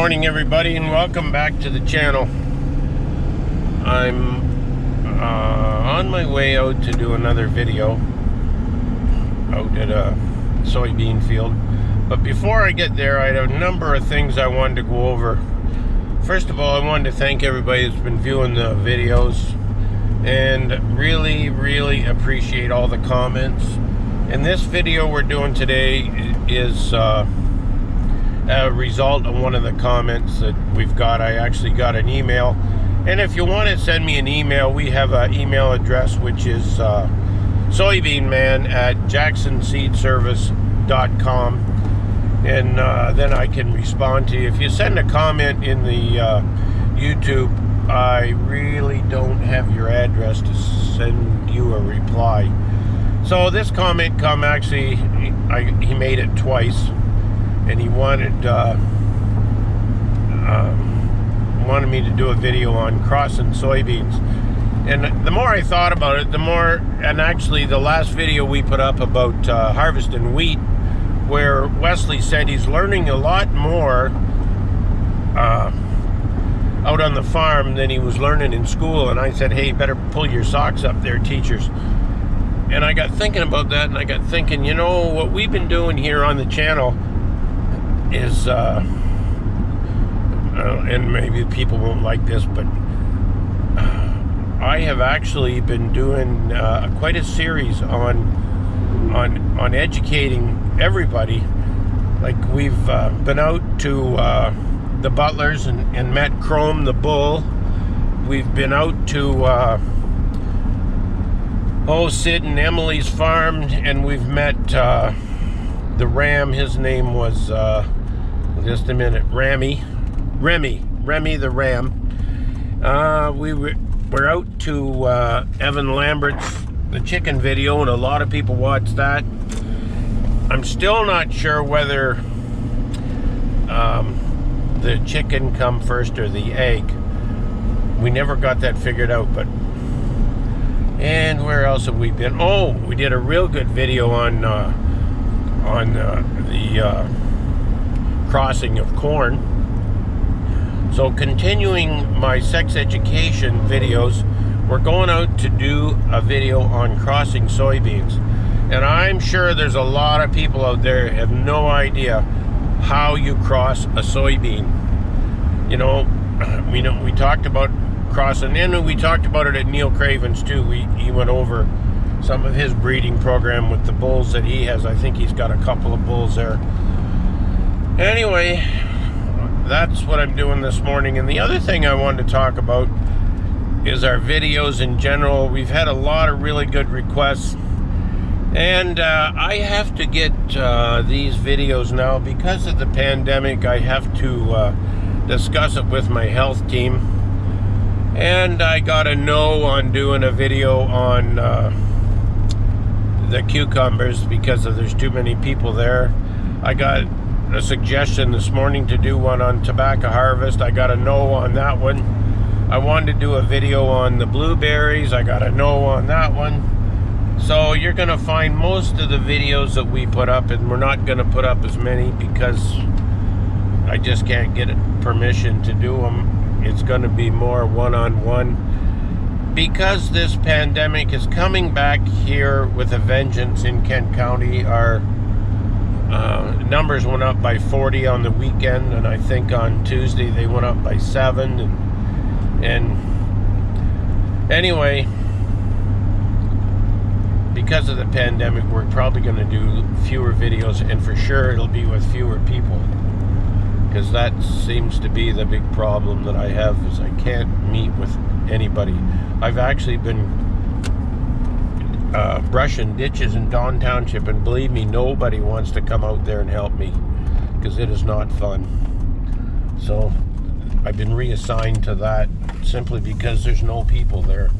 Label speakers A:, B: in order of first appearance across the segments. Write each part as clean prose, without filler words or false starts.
A: morning, everybody, and welcome back to the channel. I'm on my way out to do another video out at a soybean field. But before I get there, I have a number of things I wanted to go over. First of all, I wanted to thank everybody that's been viewing the videos and really appreciate all the comments. And this video we're doing today is a result of one of the comments that we've got. I actually got an email, and if you want to send me an email, we have an email address which is soybeanman@jacksonseedservice.com, and then I can respond to you. If you send a comment in the YouTube, I really don't have your address to send you a reply. So this comment actually, he made it twice, and he wanted me to do a video on crossing soybeans. And the more I thought about it, the more, and actually the last video we put up about harvesting wheat, where Wesley said he's learning a lot more out on the farm than he was learning in school. And I said, hey, better pull your socks up there, teachers. And I got thinking about that, and I got thinking, you know, what we've been doing here on the channel is, and maybe people won't like this, but I have actually been doing quite a series on educating everybody. Like, we've been out to the Butlers and met Chrome the bull. We've been out to Sid and Emily's farm, and we've met the ram. His name was just a minute, Remy the ram. We're out to Evan Lambert's the chicken video, and a lot of people watched that. I'm still not sure whether the chicken come first or the egg. We never got that figured out. But and where else have we been? Oh, we did a real good video on the crossing of corn. So continuing my sex education videos, we're going out to do a video on crossing soybeans. And I'm sure there's a lot of people out there who have no idea how you cross a soybean. You know, we talked about crossing, and we talked about it at Neil Craven's too. He went over some of his breeding program with the bulls that he has. I think he's got a couple of bulls there. Anyway, that's what I'm doing this morning. And the other thing I wanted to talk about is our videos in general. We've had a lot of really good requests, and I have to get these videos now because of the pandemic. I have to discuss it with my health team, and I got a no on doing a video on the cucumbers because there's too many people there. I got a suggestion this morning to do one on tobacco harvest. I got a no on that one. I wanted to do a video on the blueberries. I got a no on that one. So you're gonna find most of the videos that we put up, and we're not gonna put up as many because I just can't get permission to do them. It's gonna be more one-on-one because this pandemic is coming back here with a vengeance in Kent County. Our numbers went up by 40 on the weekend, and I think on Tuesday they went up by 7. And anyway, because of the pandemic, we're probably going to do fewer videos, and for sure it'll be with fewer people, because that seems to be the big problem that I have, is I can't meet with anybody. I've actually been brushing ditches in Don Township, and believe me, nobody wants to come out there and help me because it is not fun. So I've been reassigned to that simply because there's no people there.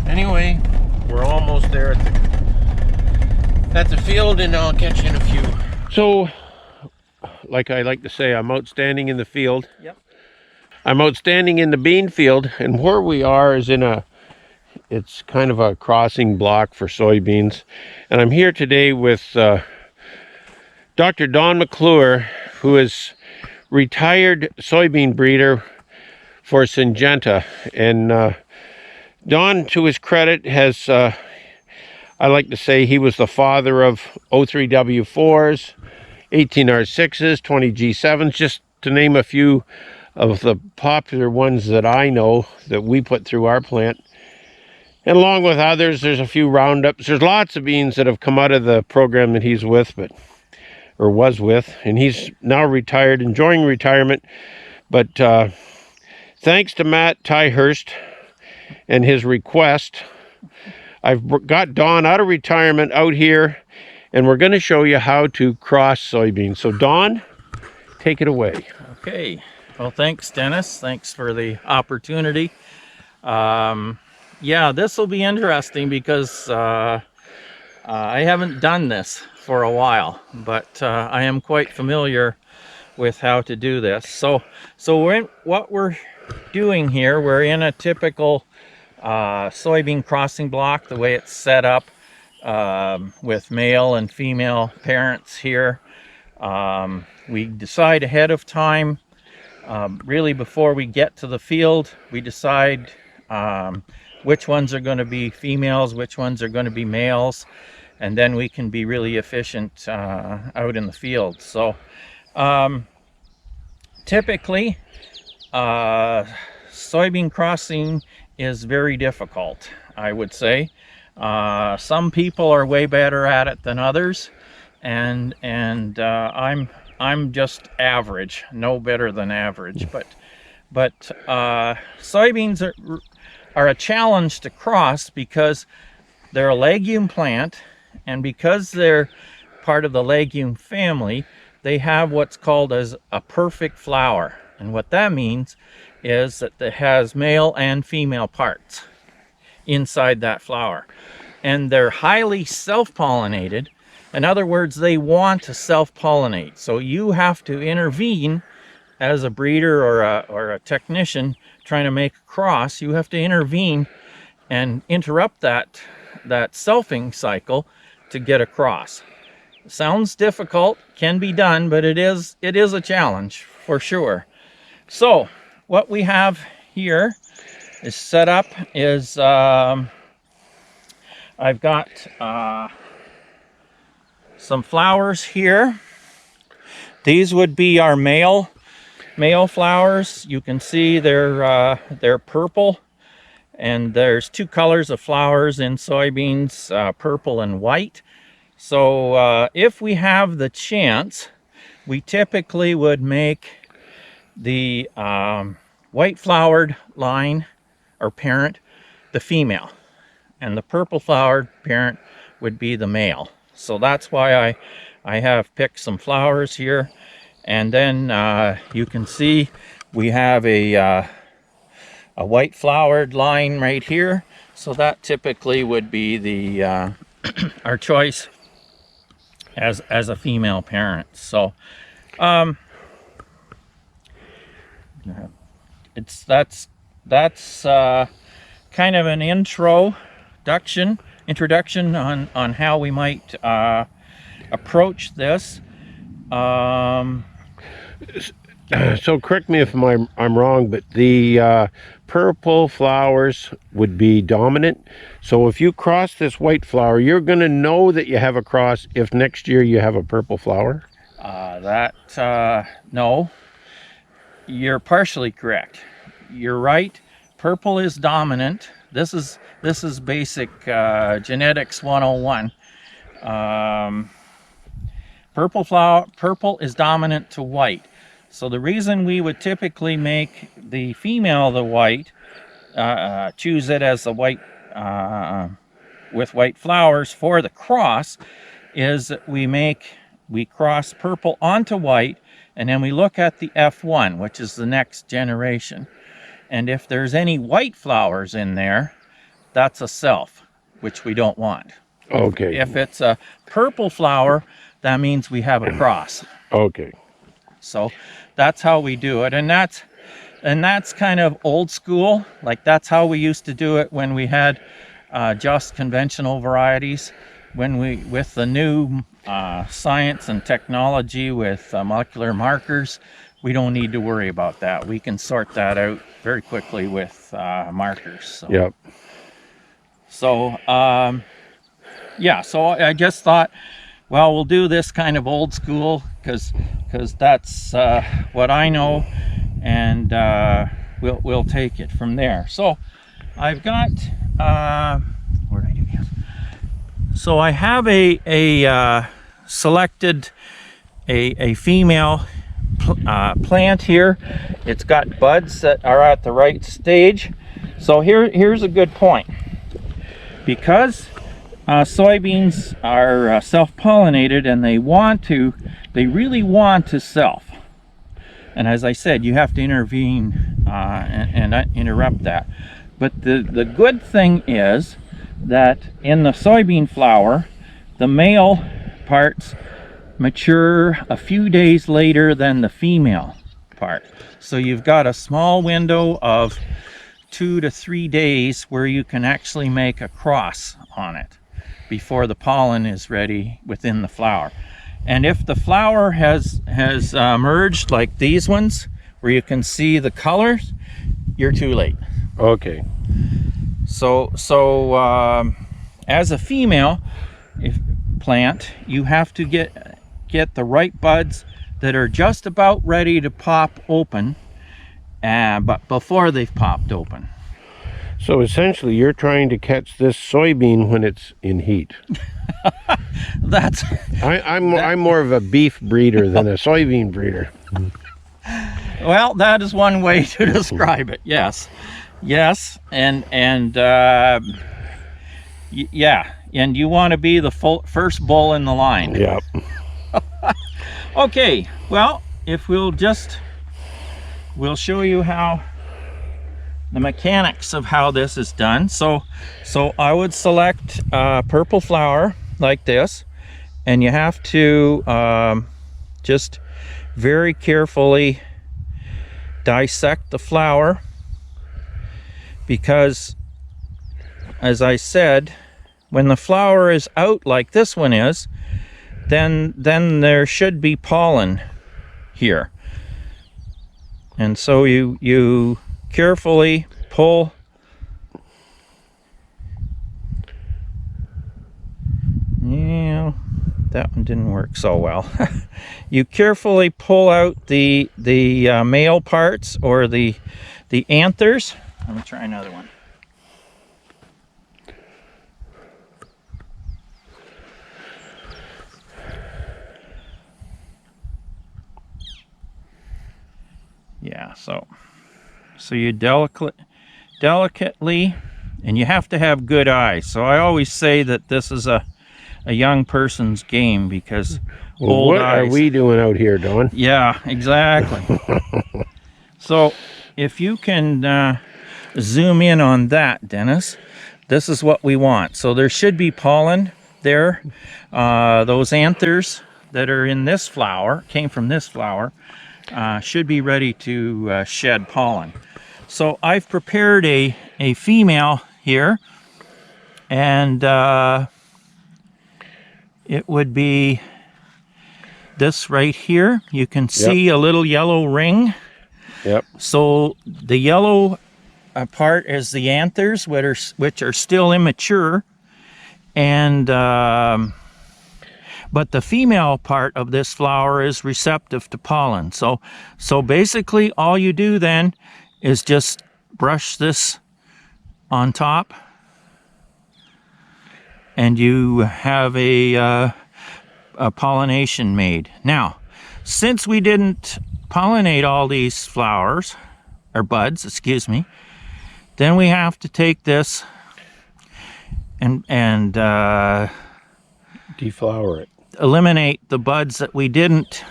A: Anyway, we're almost there at the field, and I'll catch you in a few. So, like I like to say, I'm outstanding in the field. Yep. I'm outstanding in the bean field, and where we are is it's kind of a crossing block for soybeans. And I'm here today with Dr. Don McClure, who is retired soybean breeder for Syngenta. And Don, to his credit, has, I like to say, he was the father of 03W4s, 18R6s, 20G7s, just to name a few of the popular ones that I know that we put through our plant. And along with others, there's a few roundups. There's lots of beans that have come out of the program that he's with, or was with, and he's now retired, enjoying retirement. But thanks to Matt Tyhurst and his request, I've got Don out of retirement out here, and we're going to show you how to cross soybeans. So Don, take it away.
B: Okay. Well, thanks, Dennis. Thanks for the opportunity. Yeah, this will be interesting because I haven't done this for a while, but I am quite familiar with how to do this. So what we're doing here, we're in a typical soybean crossing block, the way it's set up, with male and female parents here. We decide ahead of time, really before we get to the field, we decide which ones are going to be females, which ones are going to be males, and then we can be really efficient out in the field. So typically, soybean crossing is very difficult, I would say. Some people are way better at it than others, and I'm just average, no better than average. But soybeans are a challenge to cross because they're a legume plant, and because they're part of the legume family, they have what's called as a perfect flower. And what that means is that it has male and female parts inside that flower. And they're highly self-pollinated. In other words, they want to self-pollinate. So you have to intervene as a breeder or a technician trying to make a cross. You have to intervene and interrupt that selfing cycle to get across. Sounds difficult, can be done, but it is a challenge for sure. So what we have here is set up is I've got some flowers here. These would be our male flowers. You can see they're purple, and there's two colors of flowers in soybeans, purple and white. So if we have the chance, we typically would make the white flowered line or parent the female, and the purple flowered parent would be the male. So that's why I have picked some flowers here. And then you can see we have a white flowered line right here. So that typically would be the our choice as a female parent. So that's kind of an introduction on how we might approach this.
A: So correct me if I'm wrong, but the purple flowers would be dominant. So if you cross this white flower, you're going to know that you have a cross if next year you have a purple flower?
B: No, you're partially correct. You're right. Purple is dominant. This is basic genetics 101. Purple is dominant to white. So the reason we would typically make the female the white, choose it as the white with white flowers for the cross, is that we cross purple onto white, and then we look at the F1, which is the next generation. And if there's any white flowers in there, that's a self, which we don't want.
A: Okay.
B: If it's a purple flower, that means we have a cross.
A: Okay.
B: So that's how we do it, and that's kind of old school. Like, that's how we used to do it when we had just conventional varieties. With the new science and technology with molecular markers, we don't need to worry about that. We can sort that out very quickly with markers. So.
A: Yep.
B: So, yeah, so I just thought, well, we'll do this kind of old school because that's what I know, and we'll take it from there. So I've got, where did I do this? So I have a selected a female plant here. It's got buds that are at the right stage. So here's a good point. Because soybeans are self-pollinated and they really want to self. And as I said, you have to intervene and interrupt that. But the good thing is that in the soybean flower, the male parts mature a few days later than the female part. So you've got a small window of 2 to 3 days where you can actually make a cross on it before the pollen is ready within the flower. And if the flower has merged like these ones where you can see the colors, you're too late.
A: Okay.
B: So as a female plant, you have to get the right buds that are just about ready to pop open, but before they've popped open.
A: So essentially, you're trying to catch this soybean when it's in heat.
B: That's.
A: I'm more of a beef breeder than a soybean breeder.
B: Well, that is one way to describe it. Yes, yes, and yeah, and you want to be the first bull in the line.
A: Yep.
B: Okay. Well, if we'll show you how the mechanics of how this is done. So I would select purple flower like this, and you have to just very carefully dissect the flower, because as I said, when the flower is out like this one is, then there should be pollen here. And so you carefully pull that one didn't work so well. You carefully pull out the male parts or the anthers. Let me try another one. Yeah, so you delicately, and you have to have good eyes. So I always say that this is a young person's game, because old
A: what
B: eyes.
A: Are we doing out here, Don?
B: Yeah, exactly. So if you can zoom in on that, Dennis, this is what we want. So there should be pollen there. Those anthers that are in this flower, came from this flower, should be ready to shed pollen. So I've prepared a female here, and it would be this right here. You can see a little yellow ring.
A: Yep.
B: So the yellow part is the anthers, which are still immature, and but the female part of this flower is receptive to pollen. So basically all you do then is just brush this on top, and you have a pollination made. Now, since we didn't pollinate all these flowers, or buds, excuse me, then we have to take this and
A: deflower it.
B: Eliminate the buds that we didn't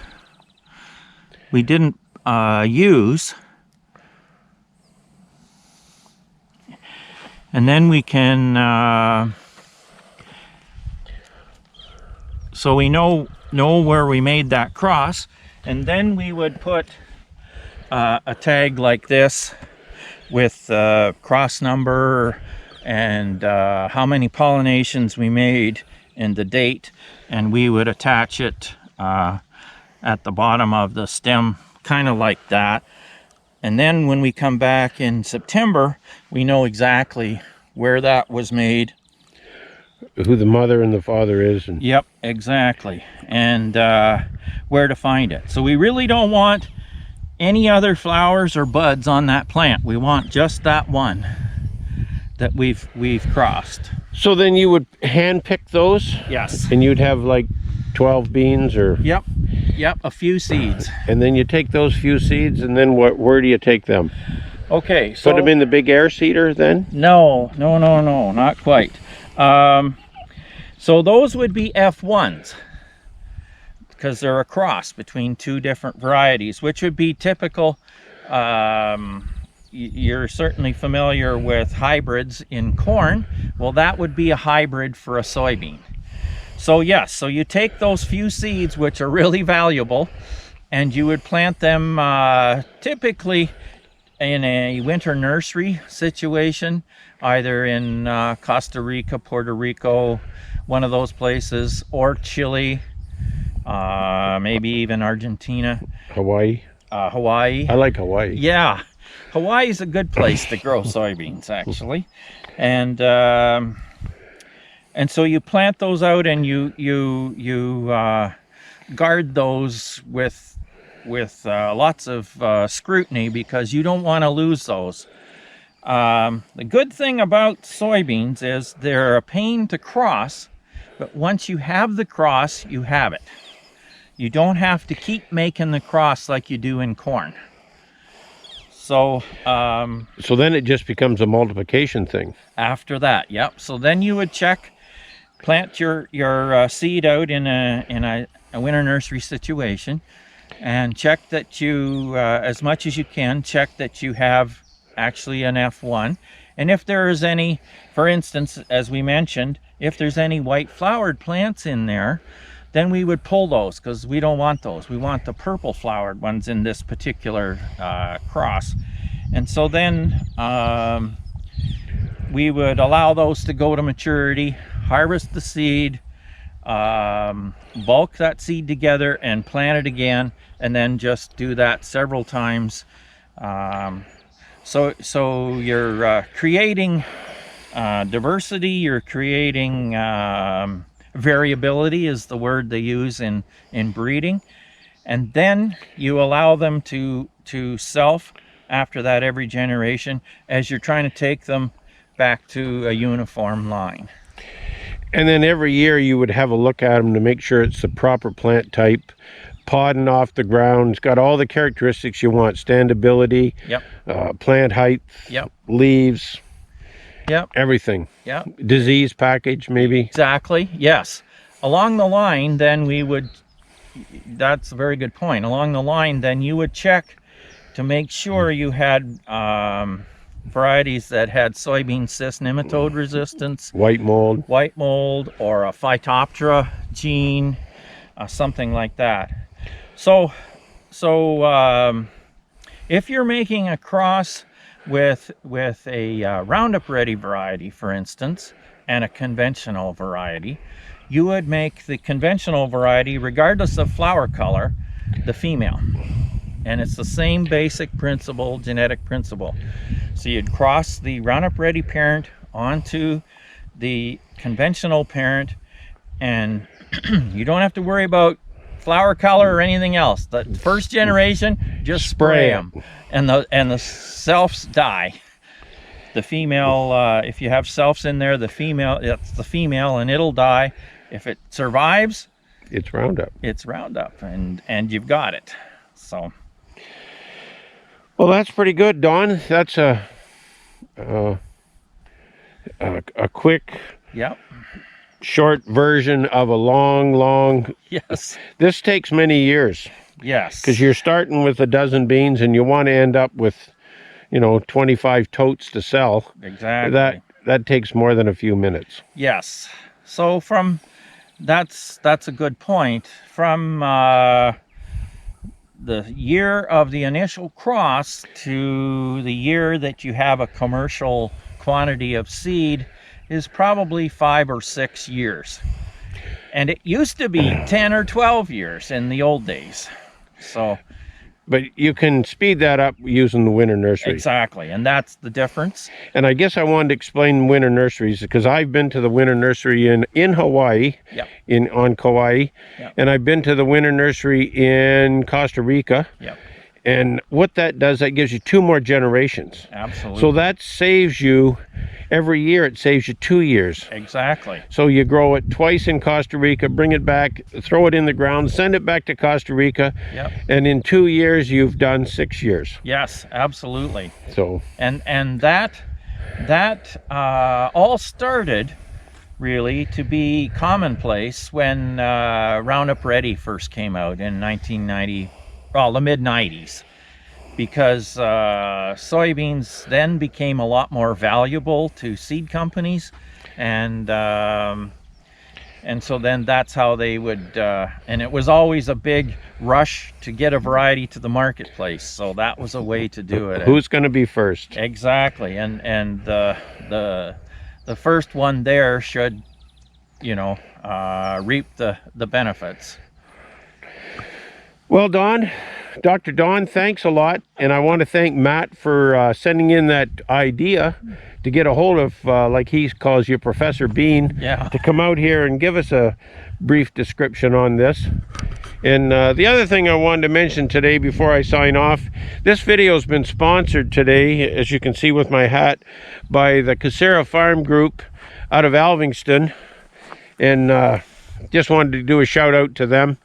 B: use, and then we can so we know where we made that cross, and then we would put a tag like this with cross number and how many pollinations we made and the date, and we would attach it at the bottom of the stem kind of like that. And then when we come back in September, we know exactly where that was made.
A: Who the mother and the father is. And
B: Yep, exactly. And where to find it. So we really don't want any other flowers or buds on that plant. We want just that one that we've crossed.
A: so then you would hand pick those,
B: Yes.
A: and you'd have like 12 beans, or
B: Yep. Yep, a few seeds.
A: and then you take those few seeds, and then where do you take them?
B: Okay, so
A: Put them in the big air seeder then?
B: no, not quite. So those would be F1s, because they're a cross between two different varieties, which would be typical. You're certainly familiar with hybrids in corn. Well, that would be a hybrid for a soybean. So yes, so you take those few seeds, which are really valuable, and you would plant them typically in a winter nursery situation, either in Costa Rica, Puerto Rico, one of those places, or Chile, maybe even Argentina,
A: Hawaii?
B: Hawaii.
A: I like Hawaii.
B: Yeah, Hawaii is a good place to grow soybeans, actually, and so you plant those out, and you guard those with lots of scrutiny, because you don't want to lose those. The good thing about soybeans is they're a pain to cross, but once you have the cross, you have it. You don't have to keep making the cross like you do in corn. So
A: So then it just becomes a multiplication thing.
B: after that, yep. So then you would plant your seed out in a winter nursery situation, and check that you, as much as you can, check that you have actually an F1. And if there is any, for instance, as we mentioned, if there's any white flowered plants in there, then we would pull those, because we don't want those. We want the purple flowered ones in this particular cross. And so then we would allow those to go to maturity, harvest the seed, bulk that seed together and plant it again, and then just do that several times. So you're creating diversity, you're creating variability is the word they use in breeding, and then you allow them to self after that every generation, as you're trying to take them back to a uniform line.
A: And then every year you would have a look at them to make sure it's the proper plant type, podding off the ground. It's got all the characteristics you want: standability,
B: Yep.
A: Plant height,
B: Yep.
A: leaves,
B: Yep.
A: everything.
B: Yep.
A: Disease package, maybe.
B: Exactly. Yes. Along the line, then we would. That's a very good point. Along the line, then you would check to make sure you had varieties that had soybean cyst nematode resistance,
A: White mold.
B: or a Phytophthora gene, something like that. So if you're making a cross with a Roundup Ready variety, for instance, and a conventional variety, you would make the conventional variety, regardless of flower color, the female. And it's the same basic principle, genetic principle. So you'd cross the Roundup Ready parent onto the conventional parent, and you don't have to worry about flower color or anything else. The first generation, just spray them, and the selfs die. The female, if you have selfs in there, it's the female, and it'll die. If it survives,
A: It's Roundup.
B: it's Roundup, and you've got it. So.
A: Well, that's pretty good, Don. That's a quick,
B: Yep.
A: short version of a long.
B: Yes.
A: This takes many years,
B: Yes.
A: because you're starting with a dozen beans, and you want to end up with, 25 totes to sell.
B: Exactly.
A: That takes more than a few minutes.
B: Yes. So that's a good point. From the year of the initial cross to the year that you have a commercial quantity of seed is probably 5 or 6 years. And it used to be 10 or 12 years in the old days. So
A: But you can speed that up using the winter nursery.
B: Exactly, and that's the difference.
A: And I guess I wanted to explain winter nurseries because I've been to the winter nursery in Hawaii,
B: Yep.
A: on Kauai,
B: Yep.
A: and I've been to the winter nursery in Costa Rica.
B: Yep.
A: And what that does, that gives you 2 more generations.
B: Absolutely.
A: So that saves you, every year it saves you 2 years.
B: Exactly.
A: So you grow it twice in Costa Rica, bring it back, throw it in the ground, send it back to Costa Rica,
B: Yep.
A: and in 2 years you've done 6 years.
B: Yes, absolutely.
A: So
B: And that all started really to be commonplace when Roundup Ready first came out in 1990, well, the mid-90s, because soybeans then became a lot more valuable to seed companies, and so then that's how they would, and it was always a big rush to get a variety to the marketplace, so that was a way to do it.
A: who's going to be first?
B: Exactly, and the first one there should, you know, reap the benefits.
A: Well, Dr. Don, thanks a lot. And I want to thank Matt for sending in that idea to get a hold of, like he calls you, Professor Bean,
B: Yeah.
A: to come out here and give us a brief description on this. And the other thing I wanted to mention today before I sign off, this video has been sponsored today, as you can see with my hat, by the Casera Farm Group out of Alvingston. And just wanted to do a shout out to them.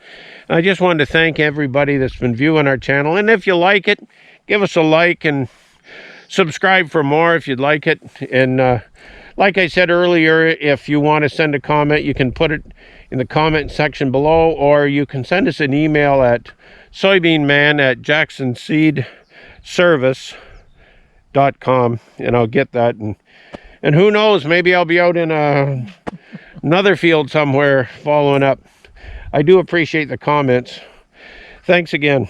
A: I just wanted to thank everybody that's been viewing our channel. And if you like it, give us a like and subscribe for more if you'd like it. And like I said earlier, if you want to send a comment, you can put it in the comment section below, or you can send us an email at soybeanman@jacksonseedservice.com, and I'll get that. And who knows, maybe I'll be out in another field somewhere following up. I do appreciate the comments. Thanks again.